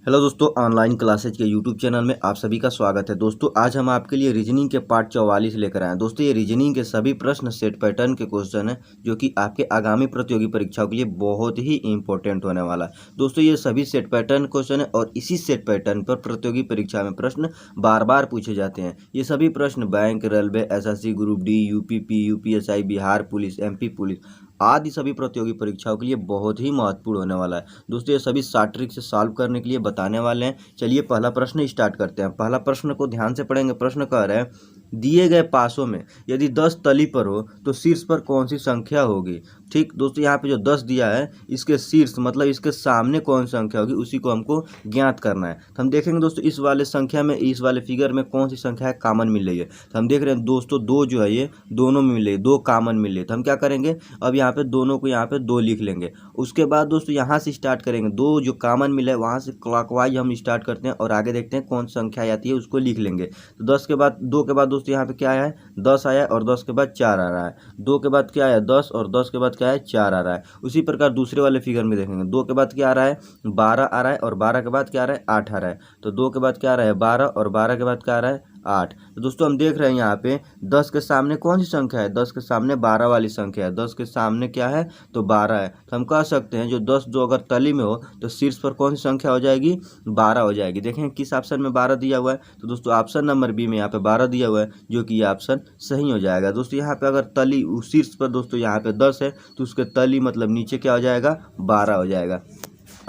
Hello दोस्तों, online classes के YouTube channel में आप सभी का स्वागत है। दोस्तों आज हम आपके लिए रीजनिंग के पार्ट 44 लेकर आए हैं। दोस्तों ये रीजनिंग के सभी प्रश्न सेट पैटर्न के क्वेश्चन हैं जो कि आपके आगामी प्रतियोगी परीक्षाओं के लिए बहुत ही इंपॉर्टेंट होने वाला है। दोस्तों ये सभी सेट पैटर्न क्वेश्चन है और इसी सेट पैटर्न पर प्रतियोगी परीक्षा में प्रश्न बार बार पूछे जाते हैं। ये सभी प्रश्न bank, railway, SSC, group D, UPP, UPSI, Bihar police, MP police आदि सभी प्रतियोगी परीक्षाओं के लिए बहुत ही महत्वपूर्ण होने वाला है। दोस्तों ये सभी शॉर्ट ट्रिक से सॉल्व करने के लिए बताने वाले हैं। चलिए पहला प्रश्न स्टार्ट करते हैं। पहला प्रश्न को ध्यान से पढ़ेंगे। प्रश्न कह रहे हैं, दिए गए पासों में यदि 10 तली पर हो तो शीर्ष पर कौन सी संख्या होगी। ठीक दोस्तों, यहाँ पे जो 10 दिया है इसके शीर्ष मतलब इसके सामने कौन सी संख्या होगी उसी को हमको ज्ञात करना है। तो हम देखेंगे दोस्तों इस वाले संख्या में, इस वाले फिगर में कौन सी संख्या है कॉमन मिल रही है। तो हम देख रहे हैं दोस्तों दो जो है ये दोनों में मिल रही है, दो कॉमन मिल रही है। तो हम क्या करेंगे, अब यहाँ पे दोनों को यहाँ पे 2 लिख लेंगे। उसके बाद दोस्तों यहाँ से स्टार्ट करेंगे, दो जो कॉमन मिला है वहाँ से क्लॉकवाइज हम स्टार्ट करते हैं और आगे देखते हैं कौन सी संख्या आती है उसको लिख लेंगे। तो 10 के बाद 2 के बाद दोस्तों यहाँ पे क्या आया है, 10 आया और 10 के बाद 4 आ रहा है। 2 के बाद क्या आया, 10 और 10 के बाद क्या है, 4 आ रहा है। उसी प्रकार दूसरे वाले फिगर में देखेंगे, 2 के बाद क्या आ रहा है, 12 आ रहा है और 12 के बाद क्या आ रहा है, 8 आ रहा है। तो 2 के बाद क्या आ रहा है, 12 और 12 के बाद क्या आ रहा है, 8। तो दोस्तों हम देख रहे हैं यहाँ पे 10 के सामने कौन सी संख्या है, 10 के सामने 12 वाली संख्या है। 10 के सामने क्या है, तो 12 है। तो हम कह सकते हैं जो 10 जो अगर तली में हो तो शीर्ष पर कौन सी संख्या हो जाएगी, 12 हो जाएगी। देखें किस ऑप्शन में 12 दिया हुआ है, तो दोस्तों ऑप्शन नंबर बी में यहाँ पे 12 दिया हुआ है जो कि ये ऑप्शन सही हो जाएगा। दोस्तों यहाँ पे अगर तली शीर्ष पर दोस्तों यहाँ पे 10 है तो उसके तली मतलब नीचे क्या हो जाएगा, 12 हो जाएगा।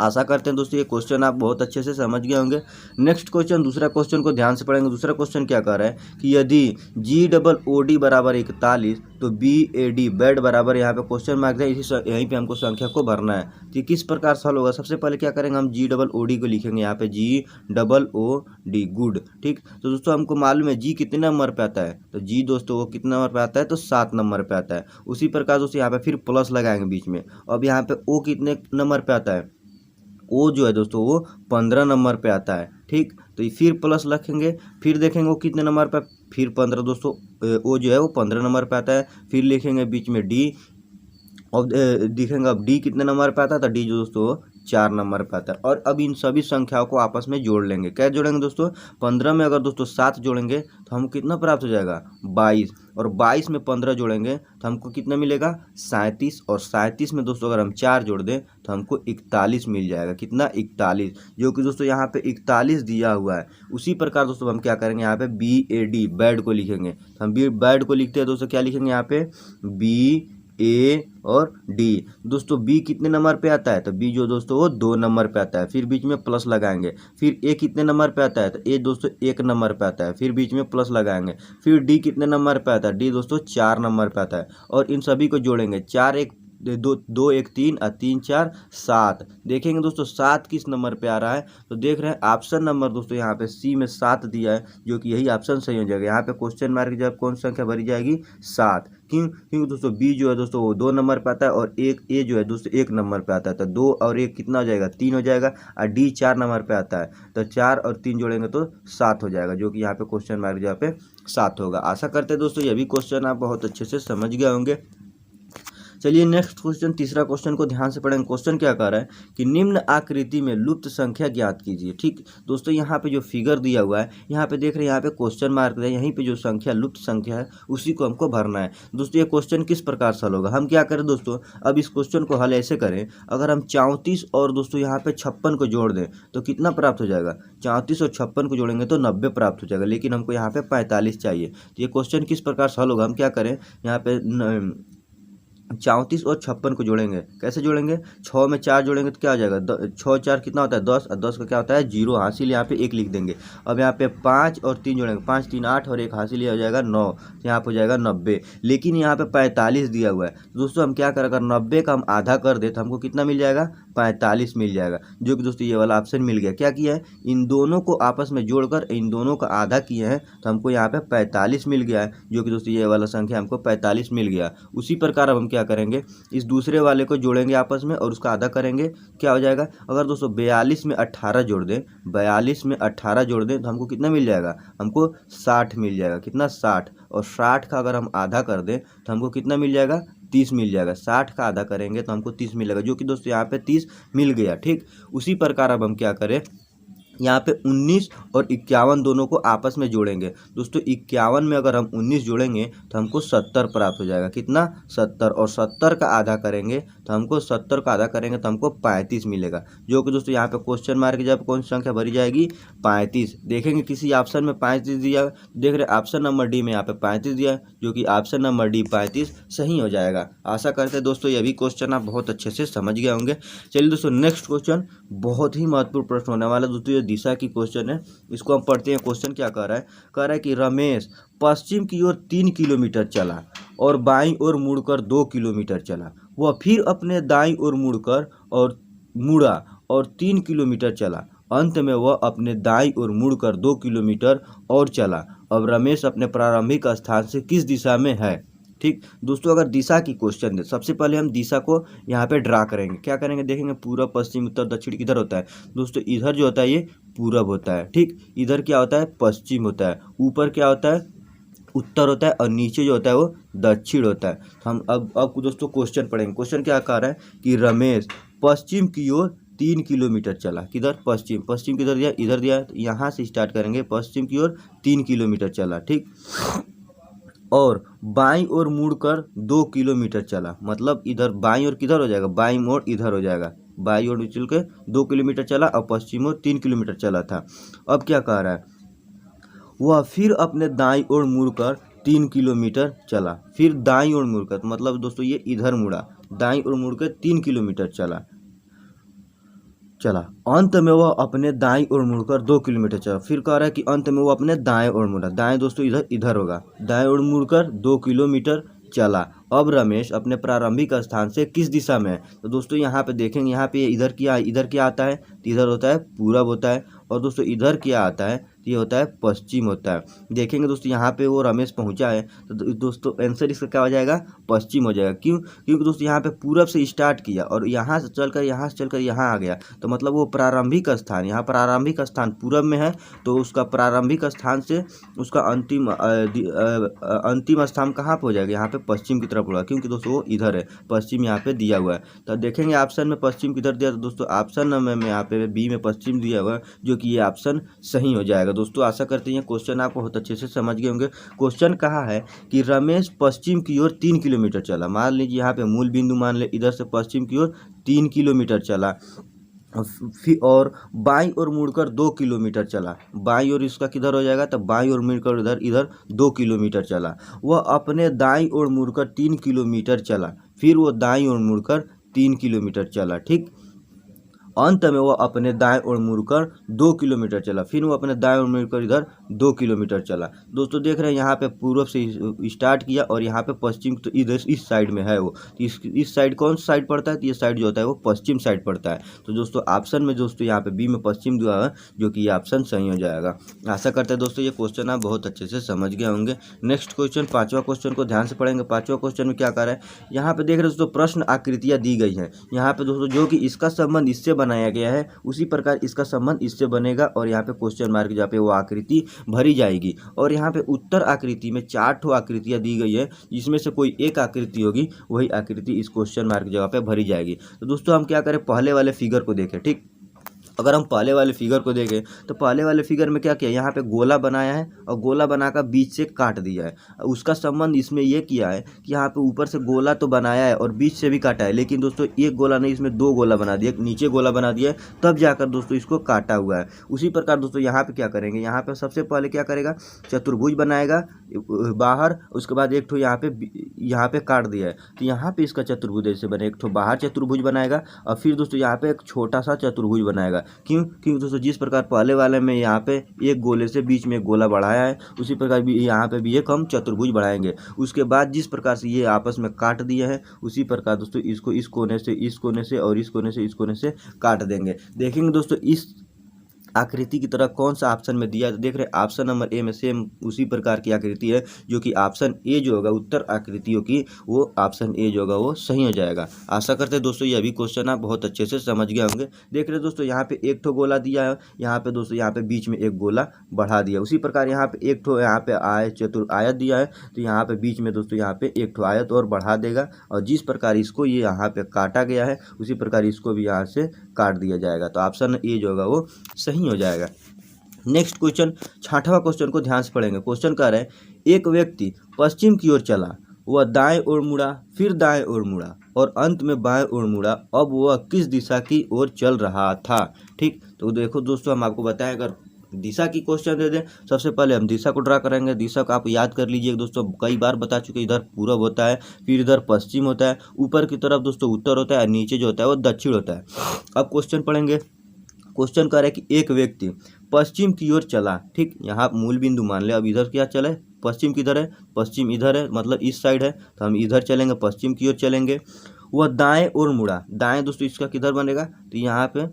आशा करते हैं दोस्तों ये क्वेश्चन आप बहुत अच्छे से समझ गए होंगे। नेक्स्ट क्वेश्चन, दूसरा क्वेश्चन को ध्यान से पढ़ेंगे। दूसरा क्वेश्चन क्या कर रहा है कि यदि GOOD बराबर 41 तो BAD बेड बराबर यहाँ पे क्वेश्चन मार्क है, यहीं पे हमको संख्या को भरना है। तो किस प्रकार सॉल्व होगा, सबसे पहले क्या करेंगे, हम GOOD को लिखेंगे यहाँ पे GOOD गुड। ठीक, तो दोस्तों हमको मालूम है जी कितने नंबर पे आता है, तो जी दोस्तों वो कितने नंबर पे आता है, तो 7 नंबर पे आता है। उसी प्रकार दोस्तों यहाँ पे फिर प्लस लगाएंगे बीच में। अब यहाँ पे ओ कितने नंबर पे आता है, ओ जो है दोस्तों वो 15 नंबर पे आता है। ठीक, तो ये फिर प्लस रखेंगे, फिर देखेंगे वो कितने नंबर पे, फिर 15 दोस्तों ओ जो है वो 15 नंबर पे आता है। फिर लिखेंगे बीच में डी, और देखेंगे अब डी कितने नंबर पे आता है, तो डी जो दोस्तों 4 नंबर पे आता है। और अब इन सभी संख्याओं को आपस में जोड़ लेंगे। क्या जोड़ेंगे दोस्तों, 15 में अगर दोस्तों 7 जोड़ेंगे तो हमको कितना प्राप्त हो जाएगा, 22। और 22 में 15 जोड़ेंगे तो हमको कितना मिलेगा, 37। और 37 में दोस्तों अगर हम 4 जोड़ दें तो हमको 41 मिल जाएगा। कितना, 41, जो कि दोस्तों यहाँ पे 41 दिया हुआ है। उसी प्रकार दोस्तों हम क्या करेंगे, यहाँ पे BAD बैड को लिखेंगे। तो हम बैड को लिखते हैं दोस्तों, क्या लिखेंगे यहाँ पे, BA और डी। दोस्तों बी कितने नंबर पे आता है, तो बी जो दोस्तों वो 2 नंबर पे आता है। फिर बीच में प्लस लगाएंगे। फिर ए कितने नंबर पे आता है, तो ए दोस्तों 1 नंबर पे आता है। फिर बीच में प्लस लगाएंगे। फिर डी कितने नंबर पे आता है, डी दोस्तों 4 नंबर पे आता है। और इन सभी को जोड़ेंगे, 4 1 2 1 3 और 3 4 7। देखेंगे दोस्तों 7 किस नंबर पे आ रहा है, तो देख रहे हैं ऑप्शन नंबर दोस्तों यहाँ पे सी में 7 दिया है, जो कि यही ऑप्शन सही हो जाएगा। यहाँ पे क्वेश्चन मार्क जब कौन संख्या भरी जाएगी, 7। क्योंकि दोस्तों बी जो है दोस्तों वो 2 नंबर पे आता है और एक ए जो है दोस्तों 1 नंबर पे आता है। तो 2 और 1 कितना हो जाएगा, 3 हो जाएगा। और डी 4 नंबर पे आता है, तो 4 और 3 जोड़ेंगे तो 7 हो जाएगा, जो कि यहाँ पे क्वेश्चन मार्क जहाँ पे 7 होगा। आशा करते हैं दोस्तों ये भी क्वेश्चन आप बहुत अच्छे से समझ गए होंगे। चलिए नेक्स्ट क्वेश्चन, तीसरा क्वेश्चन को ध्यान से पढ़ेंगे। क्वेश्चन क्या कर रहा है कि निम्न आकृति में लुप्त संख्या ज्ञात कीजिए। ठीक दोस्तों, यहाँ पे जो फिगर दिया हुआ है, यहाँ पे देख रहे हैं, यहाँ पे क्वेश्चन मार्क है, यहीं पे जो संख्या लुप्त संख्या है उसी को हमको भरना है। दोस्तों ये क्वेश्चन किस प्रकार सॉल्व होगा, हम क्या करें दोस्तों, अब इस क्वेश्चन को हल ऐसे करें, अगर हम 34 और दोस्तों यहाँ पे 56 को जोड़ दें तो कितना प्राप्त हो जाएगा, 34 और 56 को जोड़ेंगे तो 90 प्राप्त हो जाएगा। लेकिन हमको यहाँ पे 45 चाहिए। तो ये क्वेश्चन किस प्रकार सॉल्व होगा, हम क्या करें, यहाँ पे 34 और 56 को जोड़ेंगे। कैसे जोड़ेंगे, 6 में 4 जोड़ेंगे तो क्या हो जाएगा, 6 4 कितना होता है, 10। और 10 का क्या होता है, 0। हासिल यहाँ पे 1 लिख देंगे। अब यहाँ पे 5 और 3 जोड़ेंगे, 5 3 8 और 1 हासिल हो जाएगा 9। तो यहाँ पे हो जाएगा 90। लेकिन यहाँ पे 45 दिया हुआ है। तो दोस्तों हम क्या करें, अगर 90 का हम आधा कर दे तो हमको कितना मिल जाएगा, 45 मिल जाएगा, जो कि दोस्तों ये वाला ऑप्शन मिल गया। क्या किया है, इन दोनों को आपस में जोड़कर इन दोनों का आधा किए हैं तो हमको यहाँ पे 45 मिल गया है, जो कि दोस्तों ये वाला संख्या हमको 45 मिल गया। उसी प्रकार अब हम क्या करेंगे, इस दूसरे वाले को जोड़ेंगे आपस में और उसका आधा करेंगे। क्या हो जाएगा, अगर दोस्तों 42 में 18 जोड़ दें, 42 में 18 जोड़ दें तो हमको कितना मिल जाएगा, हमको 60 मिल जाएगा। कितना, 60। और 60 का अगर हम आधा कर दें तो हमको कितना मिल जाएगा, 30 मिल जाएगा। 60 का आधा करेंगे तो हमको 30 मिलेगा, जो कि दोस्तों यहाँ पे 30 मिल गया। ठीक, उसी प्रकार अब हम क्या करें, यहाँ पे 19 और 51 दोनों को आपस में जोड़ेंगे दोस्तों। 51 में अगर हम 19 जोड़ेंगे तो हमको 70 प्राप्त हो जाएगा। कितना? 70। और 70 का आधा करेंगे तो हमको 70 का आधा करेंगे तो हमको 35 मिलेगा, जो कि दोस्तों यहाँ पे क्वेश्चन मार्क जब कौन सी संख्या भरी जाएगी? 35। देखेंगे किसी ऑप्शन में 35 दिया, देख रहे ऑप्शन नंबर डी में यहाँ पे 35 दिया, जो कि ऑप्शन नंबर डी 35 सही हो जाएगा। आशा करते हैं दोस्तों ये भी क्वेश्चन आप बहुत अच्छे से समझ गए होंगे। चलिए दोस्तों नेक्स्ट क्वेश्चन बहुत ही महत्वपूर्ण प्रश्न होने वाला है दोस्तों। ये दिशा की क्वेश्चन है, इसको हम पढ़ते हैं। क्वेश्चन क्या कह रहा है? कह रहा है कि रमेश पश्चिम की ओर 3 किलोमीटर चला और बाईं ओर मुड़कर 2 किलोमीटर चला। वह फिर अपने दाईं ओर मुड़कर और मुड़ा और 3 किलोमीटर चला। अंत में वह अपने दाईं ओर मुड़कर 2 किलोमीटर और चला। अब रमेश अपने प्रारंभिक स्थान से किस दिशा में है? ठीक दोस्तों, अगर दिशा की क्वेश्चन दे, सबसे पहले हम दिशा को यहाँ पे ड्रा करेंगे। क्या करेंगे? देखेंगे पूरब पश्चिम उत्तर दक्षिण किधर होता है दोस्तों? इधर जो होता है ये पूरब होता है। ठीक, इधर क्या होता है? पश्चिम होता है। ऊपर क्या होता है? उत्तर होता है। और नीचे जो होता है वो दक्षिण होता है। हम अब दोस्तों क्वेश्चन पढ़ेंगे। क्वेश्चन क्या कह रहा है कि रमेश पश्चिम की ओर 3 किलोमीटर चला। किधर? पश्चिम। पश्चिम किधर दिया? इधर दिया। तो यहाँ से स्टार्ट करेंगे। पश्चिम की ओर 3 किलोमीटर चला। ठीक, और बाईं ओर मुड़कर 2 किलोमीटर चला। मतलब इधर बाईं ओर किधर हो जाएगा? बाईं ओर इधर हो जाएगा। बाईं ओर चल के 2 किलोमीटर चला और पश्चिम ओर 3 किलोमीटर चला था। अब क्या कह रहा है? वह फिर अपने दाईं ओर मुड़कर 3 किलोमीटर चला। फिर दाईं ओर मुड़कर, तो मतलब दोस्तों ये इधर मुड़ा, दाईं ओर मुड़कर 3 किलोमीटर चला। अंत में वह अपने दाईं ओर मुड़कर 2 किलोमीटर चला। फिर कह रहा है कि अंत में वो अपने दाएं ओर मुड़ा। दाएं दोस्तों इधर होगा। दाएं ओर मुड़कर 2 किलोमीटर चला। अब रमेश अपने प्रारंभिक स्थान से किस दिशा में है? तो दोस्तों यहाँ पे देखेंगे, यहाँ पे इधर क्या आता है? तो इधर होता है पूरब होता है। और दोस्तों इधर क्या आता है? तो ये होता है पश्चिम होता है। देखेंगे दोस्तों यहाँ पे वो रमेश पहुँचा है, तो दोस्तों आंसर इसका क्या हो जाएगा? पश्चिम हो जाएगा। क्यों? क्योंकि दोस्तों यहाँ पे पूरब से स्टार्ट किया और यहाँ से चलकर यहाँ आ गया। तो मतलब वो प्रारंभिक स्थान, यहाँ प्रारंभिक स्थान पूरब में है, तो उसका प्रारंभिक स्थान से उसका अंतिम स्थान कहाँ पर हो जाएगा? यहाँ पे पश्चिम की तरफ होगा, क्योंकि दोस्तों वो इधर है। पश्चिम यहाँ पे दिया हुआ है। तो देखेंगे ऑप्शन में पश्चिम किधर दिया? तो दोस्तों ऑप्शन में यहाँ पे बी में पश्चिम दिया हुआ है, जो कि ये ऑप्शन सही हो जाएगा। दोस्तों आशा करते हैं क्वेश्चन आप बहुत अच्छे से समझ गए होंगे। क्वेश्चन कहा है कि रमेश पश्चिम की ओर 3 किलोमीटर चला। मान लीजिए यहाँ पे मूल बिंदु मान ले, इधर से पश्चिम की ओर 3 किलोमीटर चला। फिर और बाईं ओर मुड़कर 2 किलोमीटर चला। बाईं ओर इसका किधर हो जाएगा? तो बाईं ओर मुड़कर इधर 2 किलोमीटर चला। वह अपने दाईं ओर मुड़कर 3 किलोमीटर चला। फिर वो दाईं ओर मुड़कर 3 किलोमीटर चला। ठीक, अंत में वह अपने दाएं ओर मुड़कर 2 किलोमीटर चला। फिर वो अपने दाएं ओर मुड़कर इधर 2 किलोमीटर चला। दोस्तों देख रहे हैं यहाँ पे पूर्व से स्टार्ट किया और यहाँ पे पश्चिम, तो इधर इस साइड में है वो। इस साइड कौन सा साइड पड़ता है? तो ये साइड जो होता है वो पश्चिम साइड पड़ता है। तो दोस्तों ऑप्शन में दोस्तों यहाँ पे बी में पश्चिम दिया है, जो कि ये ऑप्शन सही हो जाएगा। आशा करते हैं दोस्तों ये क्वेश्चन आप बहुत अच्छे से समझ गए होंगे। नेक्स्ट क्वेश्चन, 5वां क्वेश्चन को ध्यान से पढ़ेंगे। 5वां क्वेश्चन में क्या कर रहा है? यहाँ पे देख रहे हैं दोस्तों प्रश्न आकृतियाँ दी गई हैं। यहाँ पे दोस्तों जो कि इसका संबंध इससे बनाया गया है, उसी प्रकार इसका संबंध इससे बनेगा। और यहाँ पे क्वेश्चन मार्क जहाँ पे वो आकृति भरी जाएगी। और यहाँ पे उत्तर आकृति में 4 ठो आकृतियाँ दी गई है, जिसमें से कोई एक आकृति होगी, वही आकृति इस क्वेश्चन मार्क जगह पे भरी जाएगी। तो दोस्तों हम क्या करें? पहले वाले फिगर को देखें। ठीक, अगर हम पहले वाले फिगर को देखें तो पहले वाले फिगर में क्या किया? यहाँ पे गोला बनाया है और गोला बनाकर बीच से काट दिया है। उसका संबंध इसमें ये किया है कि यहाँ पे ऊपर से गोला तो बनाया है और बीच से भी काटा है, लेकिन दोस्तों एक गोला नहीं, इसमें 2 गोला बना दिया। नीचे गोला बना दिया है, तब जाकर दोस्तों इसको काटा हुआ है। उसी प्रकार दोस्तों यहाँ पे क्या करेंगे? यहाँ पे सबसे पहले क्या करेगा? चतुर्भुज बनाएगा बाहर, उसके बाद एक ठो यहाँ पे काट दिया है, तो यहाँ पे इसका चतुर्भुज ऐसे बने, एक ठो बाहर चतुर्भुज बनाएगा और फिर दोस्तों यहाँ पे एक छोटा सा चतुर्भुज बनाएगा। क्यों? क्योंकि दोस्तों जिस प्रकार पहले वाले में यहाँ पे एक गोले से बीच में एक गोला बढ़ाया है, उसी प्रकार भी यहाँ पे भी एक हम चतुर्भुज बढ़ाएंगे। उसके बाद जिस प्रकार से ये आपस में काट दिए हैं, उसी प्रकार दोस्तों इसको इस कोने से इस कोने से और इस कोने से इस कोने से काट देंगे। देखेंगे दोस्तों इस आकृति की तरह कौन सा ऑप्शन में दिया है? तो देख रहे हैं ऑप्शन नंबर ए में सेम उसी प्रकार की आकृति है, जो कि ऑप्शन ए जो होगा उत्तर आकृतियों की, वो ऑप्शन ए जो होगा वो सही हो जाएगा। आशा करते हैं दोस्तों ये भी क्वेश्चन आप बहुत अच्छे से समझ गए होंगे। देख रहे हैं दोस्तों यहाँ पे एक ठो गोला दिया है, यहाँ पे दोस्तों यहाँ पे बीच में एक गोला बढ़ा दिया। उसी प्रकार यहाँ पे एक ठो यहाँ पे आयत दिया है, तो यहाँ पे बीच में दोस्तों यहाँ पे एक ठो आयत और बढ़ा देगा। और जिस प्रकार इसको ये यहाँ पे काटा गया है, उसी प्रकार इसको भी यहाँ से काट दिया जाएगा। तो ऑप्शन ए जो होगा वो सही सही हो जाएगा। नेक्स्ट क्वेश्चन, 6वां क्वेश्चन को ध्यान से पढ़ेंगे। क्वेश्चन कह रहा है एक व्यक्ति पश्चिम की ओर चला, वह दाएं ओर मुड़ा, फिर दाएं ओर मुड़ा और अंत में बाएं ओर मुड़ा। अब वह किस दिशा की ओर चल रहा था? ठीक, तो देखो दोस्तों, हम आपको बताएं, अगर दिशा की क्वेश्चन दे दें, सबसे पहले हम दिशा को ड्रा करेंगे। दिशा को आप याद कर लीजिए दोस्तों, कई बार बता चुके, इधर पूरब होता है, फिर इधर पश्चिम होता है, ऊपर की तरफ दोस्तों उत्तर होता है और नीचे जो होता है वो दक्षिण होता है। अब क्वेश्चन पढ़ेंगे। क्वेश्चन कह रहा है कि एक व्यक्ति पश्चिम की ओर चला। ठीक, यहाँ मूल बिंदु मान ले। अब इधर क्या चले, पश्चिम किधर है, पश्चिम इधर है, मतलब इस साइड है, तो हम इधर चलेंगे, पश्चिम की ओर चलेंगे। वह दाएं ओर मुड़ा, दाएं दोस्तों इसका किधर बनेगा, तो यहाँ पे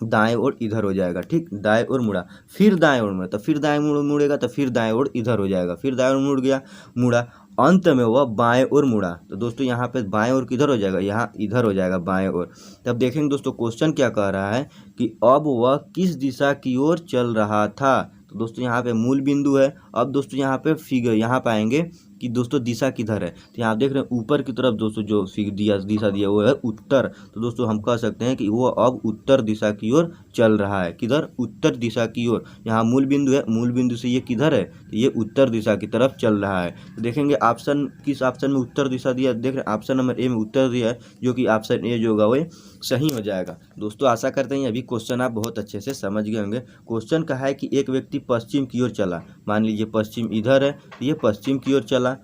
दाएं ओर इधर हो जाएगा। ठीक, दाएं ओर मुड़ा, फिर दाएं ओर मुड़ा, तो फिर दाएं मुड़ेगा तो फिर दाएं ओर इधर हो जाएगा, फिर दाएं ओर मुड़ गया, मुड़ा, अंत में वह बाएं ओर मुड़ा। तो दोस्तों यहाँ पे बाएं ओर किधर हो जाएगा, यहाँ इधर हो जाएगा बाएं ओर। तब देखेंगे दोस्तों क्वेश्चन क्या कह रहा है कि अब वह किस दिशा की ओर चल रहा था। तो दोस्तों यहाँ पे मूल बिंदु है। अब दोस्तों यहाँ पे फिगर यहाँ पे आएंगे कि दोस्तों दिशा किधर है, तो यहाँ आप देख रहे हैं ऊपर की तरफ दोस्तों जो दिशा दिया वो है उत्तर। तो दोस्तों हम कह सकते हैं कि वो अब उत्तर दिशा की ओर चल रहा है। किधर, उत्तर दिशा की ओर। यहाँ मूल बिंदु है, मूल बिंदु से ये किधर है, तो ये उत्तर दिशा की तरफ चल रहा है। तो देखेंगे ऑप्शन, किस ऑप्शन में उत्तर दिशा दिया, देख रहे हैं ऑप्शन नंबर ए में उत्तर दिया है, जो कि ऑप्शन ए जो होगा वो सही हो जाएगा। दोस्तों आशा करते हैं अभी क्वेश्चन आप बहुत अच्छे से समझ गए होंगे। क्वेश्चन कहा है कि एक व्यक्ति पश्चिम की ओर चला, मान लीजिए पश्चिम इधर है, तो ये पश्चिम की ओर चला।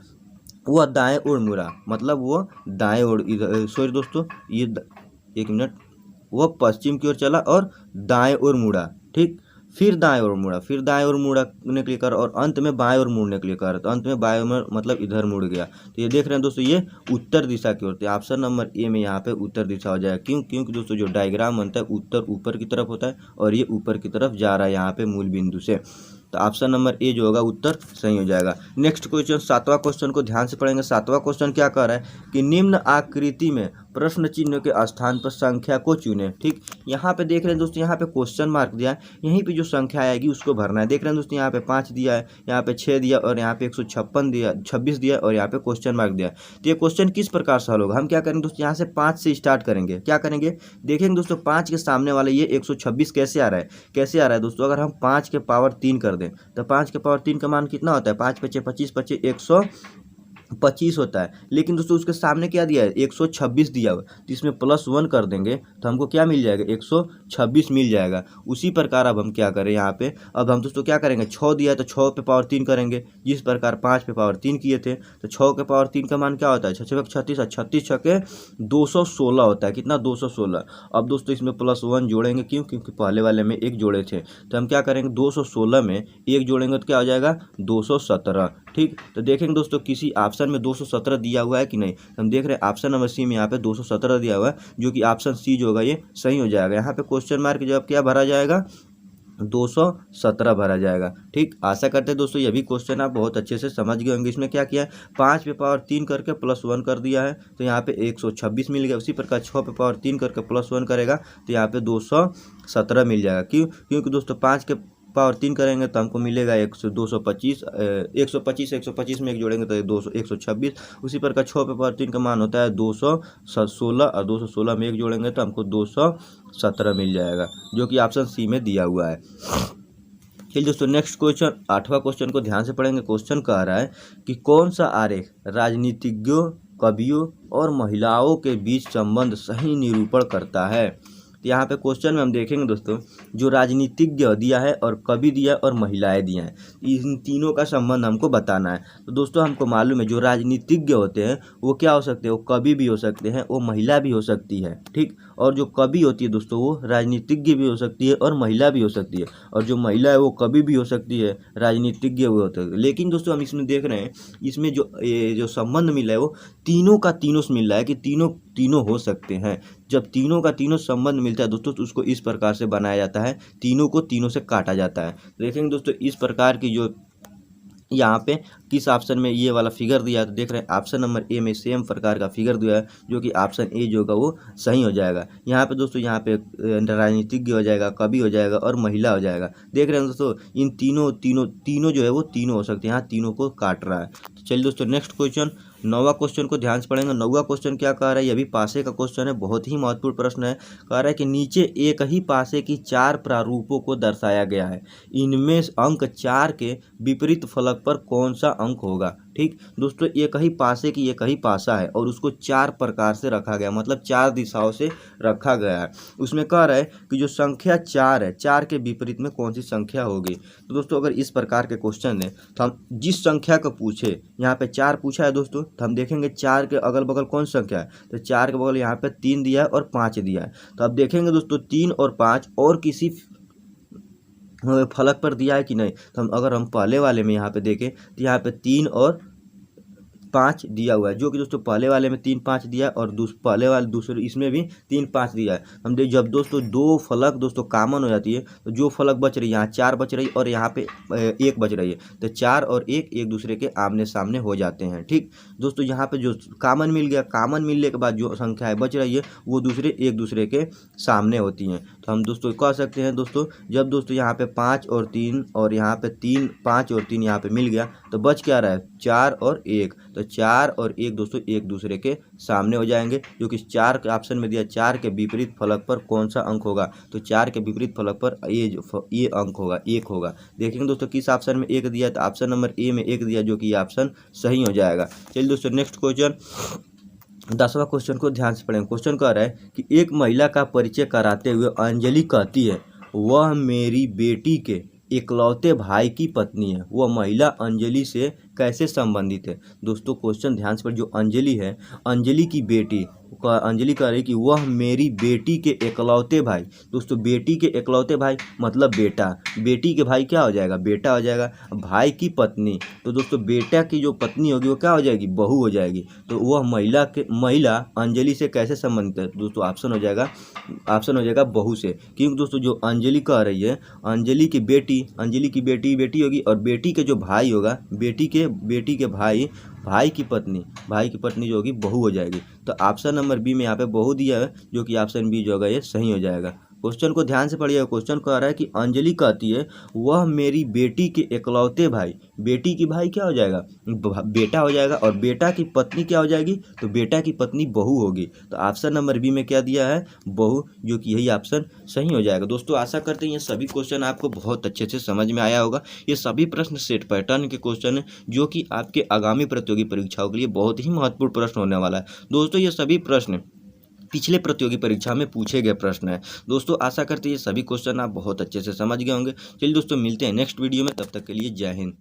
वह दाएं ओर मुड़ा, मतलब वो दाएं ओर इधर, सॉरी दोस्तों ये एक मिनट, वह पश्चिम की ओर चला और दाएं ओर मुड़ा। ठीक, फिर दाएं ओर मुड़ा, फिर दाएं ओर मुड़ने के लिए कर, और अंत में बाएं ओर मुड़ने के लिए कर, तो अंत में बाएं ओर मतलब इधर मुड़ गया। तो ये देख रहे हैं दोस्तों, ये उत्तर दिशा की ओर। तो ऑप्शन नंबर ए में यहाँ पे उत्तर दिशा हो जाएगा। क्यों, क्योंकि दोस्तों जो डायग्राम बनता है उत्तर ऊपर की तरफ होता है और ये ऊपर की तरफ जा रहा है यहाँ पे मूल बिंदु से। तो ऑप्शन नंबर ए जो होगा उत्तर सही हो जाएगा। नेक्स्ट क्वेश्चन, 7वां क्वेश्चन को ध्यान से पढ़ेंगे। 7वां क्वेश्चन क्या कह रहा है कि निम्न आकृति में प्रश्न चिन्ह के स्थान पर संख्या को चुने। ठीक, यहाँ पे देख रहे हैं दोस्तों, यहाँ पे क्वेश्चन मार्क दिया है, यहीं पे जो संख्या आएगी उसको भरना है। देख रहे हैं दोस्तों, यहाँ पे 5 दिया है, यहाँ पे 6 दिया और यहाँ पे 156 दिया, 26 दिया और यहाँ पे क्वेश्चन मार्क दिया है। तो ये क्वेश्चन किस प्रकार से हल होगा, हम क्या करेंगे दोस्तों, यहाँ से 5 से स्टार्ट करेंगे। क्या करेंगे, देखेंगे दोस्तों 5 के सामने वाले ये 126 कैसे आ रहा है, कैसे आ रहा है दोस्तों, अगर हम 5 के पावर 3 कर दें तो 5 के पावर 3 का मान कितना होता है, 5 पचे 25, 125 होता है। लेकिन दोस्तों उसके सामने क्या दिया है, 126 दिया हुआ, तो इसमें +1 कर देंगे तो हमको क्या मिल जाएगा, 126 मिल जाएगा। उसी प्रकार अब हम क्या करें यहाँ पे, अब हम दोस्तों क्या करेंगे, 6 दिया है तो 6 पे पावर 3 करेंगे। जिस प्रकार 5 पे पावर 3 किए थे, तो 6 के पावर 3 का मान क्या होता है, 6 36, 36 छके 216 होता है। कितना, 216। अब दोस्तों इसमें +1 जोड़ेंगे, क्यों, क्योंकि पहले वाले में 1 जोड़े थे, तो हम क्या करेंगे, 216 में 1 जोड़ेंगे तो क्या हो जाएगा, 217। ठीक, तो देखेंगे दोस्तों किसी ऑप्शन में 217 दिया हुआ है कि नहीं, हम देख रहे हैं ऑप्शन नंबर सी में यहाँ पे 217 दिया हुआ है, जो कि ऑप्शन सी जो होगा ये सही हो जाएगा। यहाँ पे क्वेश्चन मार्क जब क्या भरा जाएगा, 217 भरा जाएगा। ठीक, आशा करते हैं दोस्तों ये भी क्वेश्चन आप बहुत अच्छे से समझ गए होंगे। इसमें क्या किया है, 5 पे पावर 3 करके +1 कर दिया है, तो यहाँ पे 126 मिल गया। उसी प्रकार 6 पे पावर 3 करके +1 करेगा तो यहाँ पे 217 मिल जाएगा। क्यों, क्योंकि दोस्तों 5 के पावर 3 करेंगे तो हमको मिलेगा 225, 125 में 1 जोड़ेंगे तो 126। उसी प्रकार 6 पे पावर 3 का मान होता है 216 और 216 में 1 जोड़ेंगे तो हमको 217 मिल जाएगा, जो कि ऑप्शन सी में दिया हुआ है। चलिए दोस्तों नेक्स्ट क्वेश्चन, 8वां क्वेश्चन को ध्यान से पढ़ेंगे। क्वेश्चन कह रहा है कि कौन सा आरेख राजनीतिज्ञों, कवियों और महिलाओं के बीच संबंध सही निरूपण करता है। तो यहाँ पे क्वेश्चन में हम देखेंगे दोस्तों, जो राजनीतिज्ञ दिया है और कवि दिया है और महिलाएं दिया हैं, इन तीनों का संबंध हमको बताना है। तो दोस्तों हमको मालूम है जो राजनीतिज्ञ होते हैं वो क्या हो सकते हैं, वो कवि भी हो सकते हैं, वो महिला भी हो सकती है। ठीक, और जो कवि होती है दोस्तों वो राजनीतिज्ञ भी हो सकती है और महिला भी हो सकती है, और जो महिला है वो कवि भी हो सकती है, राजनीतिज्ञ भी होते हैं। लेकिन दोस्तों हम इसमें देख रहे हैं, इसमें जो संबंध मिला है वो तीनों का तीनों से मिल रहा है कि तीनों हो सकते हैं। जब तीनों का तीनों संबंध मिलता है दोस्तों तो उसको इस प्रकार से बनाया जाता है, तीनों को तीनों से काटा जाता है। देखेंगे दोस्तों इस प्रकार की जो यहाँ पे किस ऑप्शन में ये वाला फिगर दिया है, तो देख रहे हैं ऑप्शन नंबर ए में सेम प्रकार का फिगर दिया है, जो कि ऑप्शन ए जो होगा वो सही हो जाएगा। यहाँ पे दोस्तों यहाँ पे राजनीतिज्ञ हो जाएगा, कवि हो जाएगा और महिला हो जाएगा। देख रहे हैं दोस्तों इन तीनों जो है वो तीनों हो सकते हैं, यहाँ तीनों को काट रहा है। तो चलिए दोस्तों नेक्स्ट क्वेश्चन, 9वां क्वेश्चन को ध्यान से पढ़ेंगे। 9वां क्वेश्चन क्या कह रहा है, ये भी पासे का क्वेश्चन है, बहुत ही महत्वपूर्ण प्रश्न है। कह रहा है कि नीचे एक ही पासे की 4 प्रारूपों को दर्शाया गया है, इनमें अंक 4 के विपरीत फलक पर कौन सा अंक होगा। ठीक दोस्तों, एक ही पासे की एक ही पासा है और उसको 4 प्रकार से रखा गया, मतलब 4 दिशाओं से रखा गया है। उसमें कह रहा है कि जो संख्या 4 है, 4 के विपरीत में कौन सी संख्या होगी। तो दोस्तों अगर इस प्रकार के क्वेश्चन है तो हम जिस संख्या को पूछे, यहाँ पे 4 पूछा है दोस्तों, तो हम देखेंगे 4 के अगल बगल कौन सी संख्या है, तो 4 के बगल यहाँ पे 3 दिया है और 5 दिया है। तो अब देखेंगे दोस्तों 3 और 5 और किसी फलक पर दिया है कि नहीं। तो अगर हम पहले वाले में यहाँ पे देखें तो यहाँ पे 3 और 5 दिया हुआ है, जो कि दोस्तों पहले वाले में 3 5 दिया है और पहले वाले दूसरे इसमें भी 3 5 दिया है। हम देख जब दोस्तों दो फलक दोस्तों कॉमन हो जाती है तो जो फलक बच रही है, यहाँ 4 बच रही है और यहाँ पे 1 बच रही है, तो 4 और 1 एक दूसरे के आमने सामने हो जाते हैं। ठीक दोस्तों, यहाँ पे जो कॉमन मिल गया, कॉमन मिलने के बाद जो संख्याएं बच रही है वो एक दूसरे के सामने होती हैं। तो हम दोस्तों कह सकते हैं दोस्तों, जब दोस्तों यहाँ पे 5 और 3 और यहाँ पे 3 5 और 3 यहाँ पे मिल गया तो बच क्या रहा है, 4 और 1। तो 4 और 1 दोस्तों एक दूसरे के सामने हो जाएंगे, जो कि 4 के ऑप्शन में दिया 4 के विपरीत फलक पर कौन सा अंक होगा। तो 4 के विपरीत फलक पर ये अंक होगा, 1 होगा। देखेंगे दोस्तों किस ऑप्शन में 1 दिया है, तो ऑप्शन नंबर ए में 1 दिया, जो कि ये ऑप्शन सही हो जाएगा। चलिए दोस्तों नेक्स्ट क्वेश्चन, 10वां क्वेश्चन को ध्यान से पढ़ेंगे। क्वेश्चन कह रहा है कि एक महिला का परिचय कराते हुए अंजलि कहती है वह मेरी बेटी के इकलौते भाई की पत्नी है। वह महिला अंजलि से कैसे संबंधित है। दोस्तों क्वेश्चन ध्यान से पढ़, जो अंजलि है, अंजलि की बेटी, अंजलि कह रही कि वह मेरी बेटी के इकलौते भाई। दोस्तों बेटी के इकलौते भाई मतलब बेटा, बेटी के भाई क्या हो जाएगा, बेटा हो जाएगा। भाई की पत्नी, तो दोस्तों बेटा की जो पत्नी होगी वो क्या हो जाएगी, बहू हो जाएगी। तो वह महिला अंजलि से कैसे संबंधित है, दोस्तों ऑप्शन हो जाएगा बहू से। क्योंकि दोस्तों जो अंजलि कह रही है, अंजलि की बेटी होगी और बेटी के जो भाई होगा, बेटी के भाई की पत्नी जो होगी बहू हो जाएगी। तो ऑप्शन नंबर बी में यहाँ पे बहू दिया है, जो कि ऑप्शन बी जो होगा ये सही हो जाएगा। क्वेश्चन को ध्यान से पढ़िएगा। क्वेश्चन कह रहा है कि अंजलि कहती है वह मेरी बेटी के इकलौते भाई, बेटी की भाई क्या हो जाएगा, बेटा हो जाएगा, और बेटा की पत्नी क्या हो जाएगी, तो बेटा की पत्नी बहू होगी। तो ऑप्शन नंबर बी में क्या दिया है, बहू, जो कि यही ऑप्शन सही हो जाएगा। दोस्तों आशा करते हैं ये सभी क्वेश्चन आपको बहुत अच्छे से समझ में आया होगा। ये सभी प्रश्न सेट पैटर्न के क्वेश्चन है, जो कि आपके आगामी प्रतियोगी परीक्षाओं के लिए बहुत ही महत्वपूर्ण प्रश्न होने वाला है। दोस्तों ये सभी प्रश्न पिछले प्रतियोगी परीक्षा में पूछे गए प्रश्न है। दोस्तों आशा करते हैं ये सभी क्वेश्चन आप बहुत अच्छे से समझ गए होंगे। चलिए दोस्तों मिलते हैं नेक्स्ट वीडियो में, तब तक के लिए जय हिंद।